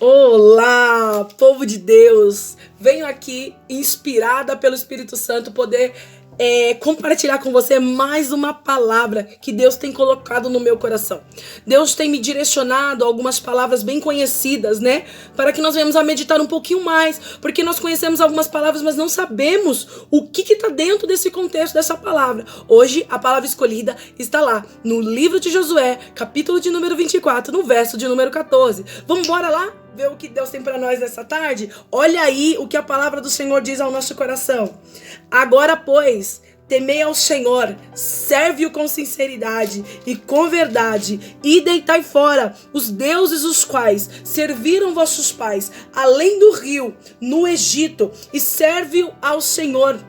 Olá, povo de Deus! Venho aqui, inspirada pelo Espírito Santo, poder compartilhar com você mais uma palavra que Deus tem colocado no meu coração. Deus tem me direcionado a algumas palavras bem conhecidas, né? Para que nós venhamos a meditar um pouquinho mais, porque nós conhecemos algumas palavras, mas não sabemos o que está dentro desse contexto dessa palavra. Hoje, a palavra escolhida está lá, no livro de Josué, capítulo de número 24, no verso de número 14. Vamos embora lá? Ver o que Deus tem para nós nessa tarde? Olha aí o que a palavra do Senhor diz ao nosso coração. Agora, pois, temei ao Senhor, serve-o com sinceridade e com verdade, e deitai fora os deuses os quais serviram vossos pais, além do rio, no Egito, e serve-o ao Senhor.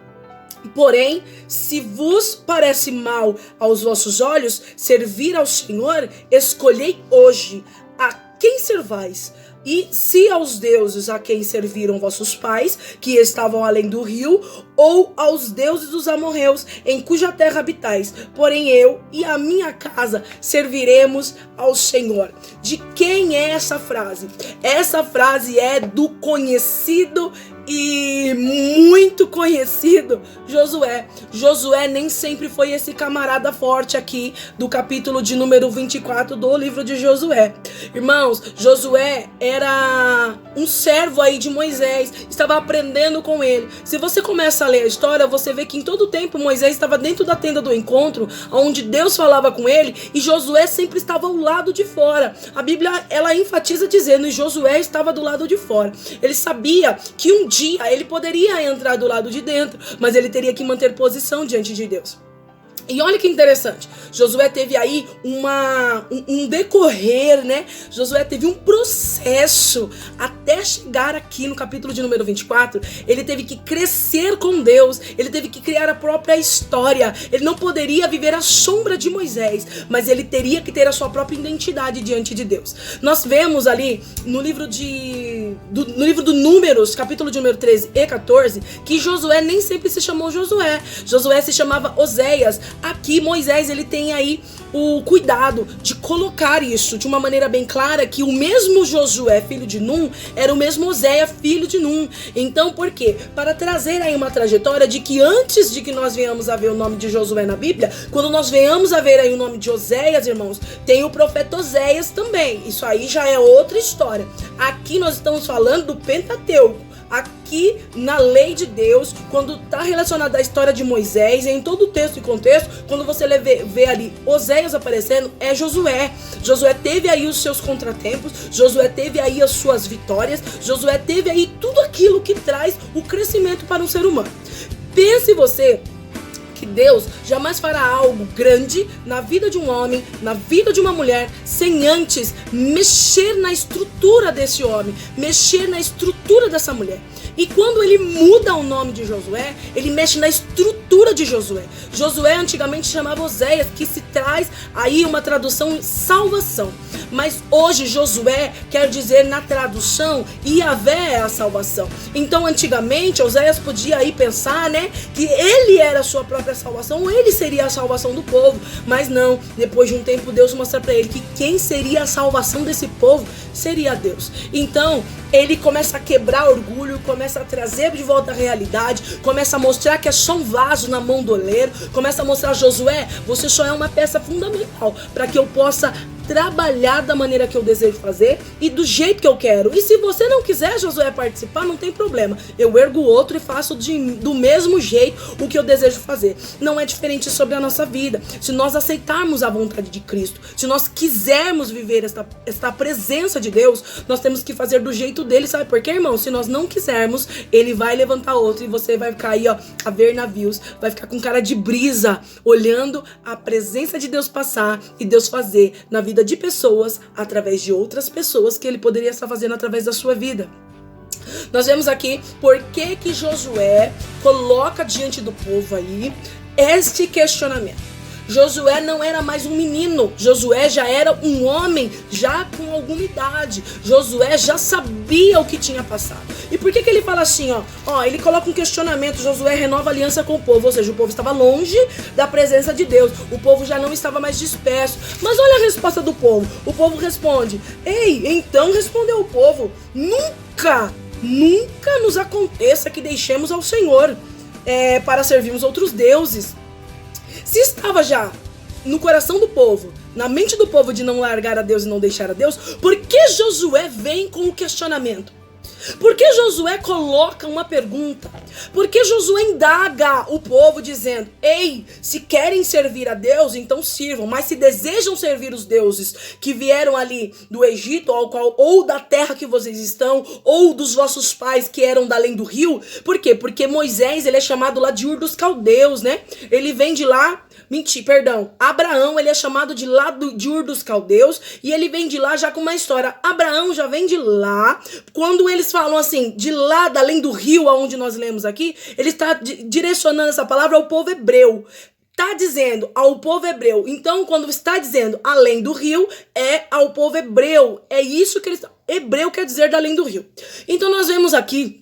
Porém, se vos parece mal aos vossos olhos servir ao Senhor, escolhei hoje a quem servais. E se aos deuses a quem serviram vossos pais, que estavam além do rio, ou aos deuses dos amorreus, em cuja terra habitais. Porém eu e a minha casa serviremos ao Senhor. De quem é essa frase? Essa frase é do conhecido e muito conhecido Josué. Josué nem sempre foi esse camarada forte aqui do capítulo de número 24 do livro de Josué. Irmãos, Josué era um servo aí de Moisés, estava aprendendo com ele. Se você começa a ler a história, você vê que em todo tempo Moisés estava dentro da tenda do encontro, onde Deus falava com ele, e Josué sempre estava ao lado de fora. A Bíblia, ela enfatiza dizendo que Josué estava do lado de fora. Ele sabia que um dia ele poderia entrar do lado de dentro, mas ele teria que manter posição diante de Deus. E olha que interessante, Josué teve aí um decorrer, né? Josué teve um processo até chegar aqui no capítulo de número 24. Ele teve que crescer com Deus, ele teve que criar a própria história. Ele não poderia viver à sombra de Moisés, mas ele teria que ter a sua própria identidade diante de Deus. Nós vemos ali no livro do Números, capítulo de número 13 e 14, que Josué nem sempre se chamou Josué. Josué se chamava Oséias. Aqui Moisés, ele tem aí o cuidado de colocar isso de uma maneira bem clara, que o mesmo Josué, filho de Num, era o mesmo Oséias, filho de Num. Então, por quê? Para trazer aí uma trajetória de que antes de que nós venhamos a ver o nome de Josué na Bíblia, quando nós venhamos a ver aí o nome de Oséias, irmãos, tem o profeta Oséias também. Isso aí já é outra história. Aqui nós estamos falando do Pentateuco. Aqui na lei de Deus, quando está relacionada à história de Moisés, em todo o texto e contexto, quando você vê ali Oséias aparecendo, é Josué. Josué teve aí os seus contratempos, Josué teve aí as suas vitórias, Josué teve aí tudo aquilo que traz o crescimento para um ser humano. Pense você que Deus jamais fará algo grande na vida de um homem, na vida de uma mulher, sem antes mexer na estrutura desse homem, mexer na estrutura dessa mulher. E quando ele muda o nome de Josué, ele mexe na estrutura de Josué. Josué antigamente chamava Oséias, que se traz aí uma tradução salvação. Mas hoje Josué quer dizer na tradução Yahvé é a salvação. Então antigamente Oséias podia aí pensar, né, que ele era a sua própria salvação, ou ele seria a salvação do povo. Mas não, depois de um tempo Deus mostra para ele que quem seria a salvação desse povo seria Deus. Então ele começa a quebrar orgulho, começa a trazer de volta a realidade, começa a mostrar que é só um vaso na mão do oleiro, começa a mostrar: Josué, você só é uma peça fundamental para que eu possa trabalhar da maneira que eu desejo fazer e do jeito que eu quero. E se você não quiser, Josué, participar, não tem problema. Eu ergo outro e faço do mesmo jeito o que eu desejo fazer. Não é diferente sobre a nossa vida. Se nós aceitarmos a vontade de Cristo, se nós quisermos viver esta presença de Deus, nós temos que fazer do jeito dele. Sabe por quê, irmão? Se nós não quisermos, ele vai levantar outro e você vai ficar aí, ó, a ver navios, vai ficar com cara de brisa, olhando a presença de Deus passar e Deus fazer na vida de pessoas, através de outras pessoas que ele poderia estar fazendo através da sua vida. Nós vemos aqui por que Josué coloca diante do povo aí este questionamento. Josué não era mais um menino. Josué já era um homem, já com alguma idade. Josué já sabia o que tinha passado. E por que ele fala assim, ó? Ele coloca um questionamento. Josué renova a aliança com o povo. Ou seja, o povo estava longe da presença de Deus. O povo já não estava mais disperso. Mas olha a resposta do povo. O povo responde: ei, então respondeu o povo: nunca nos aconteça que deixemos ao Senhor para servirmos outros deuses. Se estava já no coração do povo, na mente do povo, de não largar a Deus e não deixar a Deus, por que Josué vem com o questionamento? Por que Josué coloca uma pergunta? Por que Josué indaga o povo dizendo: ei, se querem servir a Deus, então sirvam, mas se desejam servir os deuses que vieram ali do Egito, ou da terra que vocês estão, ou dos vossos pais que eram da além do rio? Por quê? Porque Moisés, ele é chamado lá de Ur dos Caldeus, né? Ele vem de lá. Abraão, ele é chamado de lá de Ur dos Caldeus, e ele vem de lá já com uma história. Abraão já vem de lá. Quando eles falam assim, de lá, da além do rio, aonde nós lemos aqui, ele está direcionando essa palavra ao povo hebreu. Está dizendo ao povo hebreu. Então, quando está dizendo além do rio, é ao povo hebreu. É isso que ele está. Hebreu quer dizer da além do rio. Então, nós vemos aqui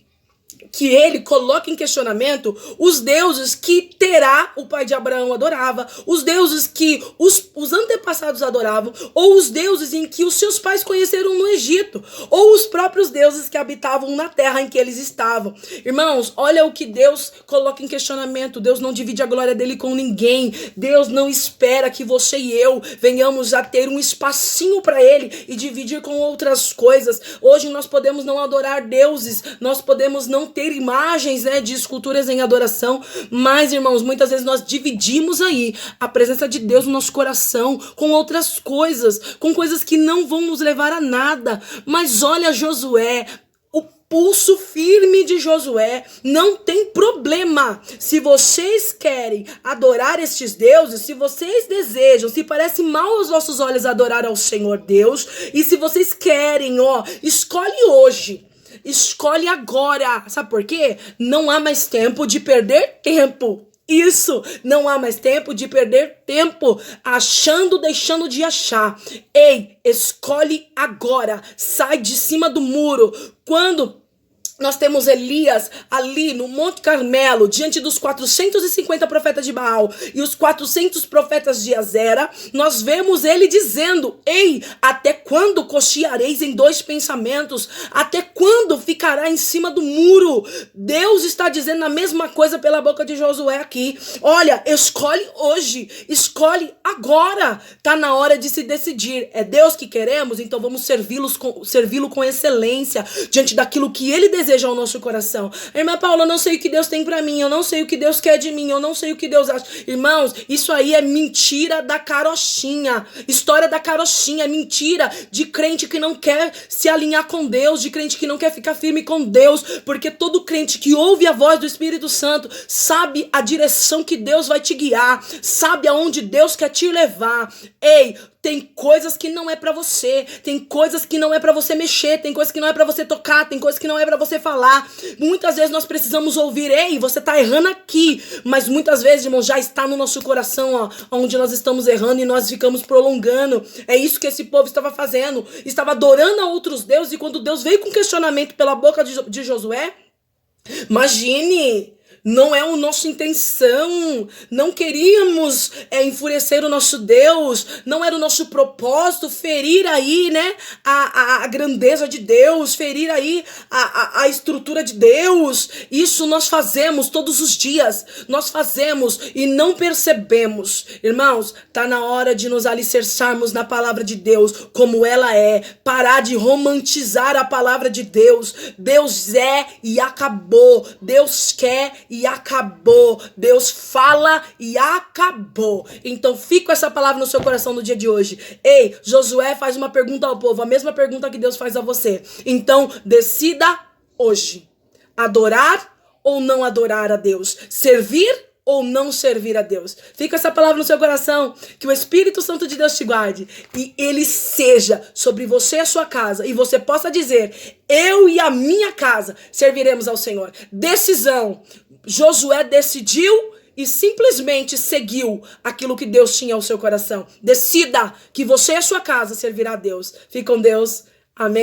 que ele coloca em questionamento os deuses que Terá, o pai de Abraão, adorava, os deuses que os antepassados adoravam, ou os deuses em que os seus pais conheceram no Egito, ou os próprios deuses que habitavam na terra em que eles estavam. Irmãos, olha o que Deus coloca em questionamento. Deus não divide a glória dele com ninguém. Deus não espera que você e eu venhamos a ter um espacinho para ele e dividir com outras coisas. Hoje nós podemos não adorar deuses, nós podemos não ter imagens, de esculturas em adoração, mas, irmãos, muitas vezes nós dividimos aí a presença de Deus no nosso coração com outras coisas, com coisas que não vão nos levar a nada. Mas olha Josué, o pulso firme de Josué: não tem problema. Se vocês querem adorar estes deuses, se vocês desejam, se parece mal aos vossos olhos adorar ao Senhor Deus, e se vocês querem, escolhe hoje. Escolhe agora. Sabe por quê? Não há mais tempo de perder tempo. Isso, não há mais tempo de perder tempo achando, deixando de achar. Ei, escolhe agora. Sai de cima do muro. Quando nós temos Elias ali no Monte Carmelo, diante dos 450 profetas de Baal e os 400 profetas de Azera, nós vemos ele dizendo: ei, até quando cocheareis em dois pensamentos? Até quando ficará em cima do muro? Deus está dizendo a mesma coisa pela boca de Josué aqui. Olha, escolhe hoje, escolhe agora. Tá na hora de se decidir. É Deus que queremos, então vamos servi-lo com excelência, diante daquilo que ele deseja ao nosso coração. Irmã Paula, eu não sei o que Deus tem pra mim, eu não sei o que Deus quer de mim, eu não sei o que Deus acha. Irmãos, isso aí é mentira da carochinha, história da carochinha, mentira de crente que não quer se alinhar com Deus, de crente que não quer ficar firme com Deus, porque todo crente que ouve a voz do Espírito Santo sabe a direção que Deus vai te guiar, sabe aonde Deus quer te levar. Ei, tem coisas que não é pra você, tem coisas que não é pra você mexer, tem coisas que não é pra você tocar, tem coisas que não é pra você falar. Muitas vezes nós precisamos ouvir: ei, você tá errando aqui. Mas muitas vezes, irmão, já está no nosso coração, onde nós estamos errando, e nós ficamos prolongando. É isso que esse povo estava fazendo, estava adorando a outros deuses. E quando Deus veio com questionamento pela boca de Josué, imagine, não é a nossa intenção, não queríamos enfurecer o nosso Deus, não era o nosso propósito ferir aí, a grandeza de Deus, ferir aí a estrutura de Deus. Isso nós fazemos todos os dias, nós fazemos e não percebemos. Irmãos, tá na hora de nos alicerçarmos na palavra de Deus como ela é, parar de romantizar a palavra de Deus. Deus é e acabou, Deus quer e acabou, Deus fala e acabou. Então fica essa palavra no seu coração no dia de hoje. Ei, Josué faz uma pergunta ao povo, a mesma pergunta que Deus faz a você. Então decida hoje: adorar ou não adorar a Deus, servir ou não servir a Deus. Fica essa palavra no seu coração, que o Espírito Santo de Deus te guarde e ele seja sobre você e a sua casa, e você possa dizer: eu e a minha casa serviremos ao Senhor. Decisão. Josué decidiu e simplesmente seguiu aquilo que Deus tinha ao seu coração. Decida que você e a sua casa servirá a Deus. Fique com Deus. Amém.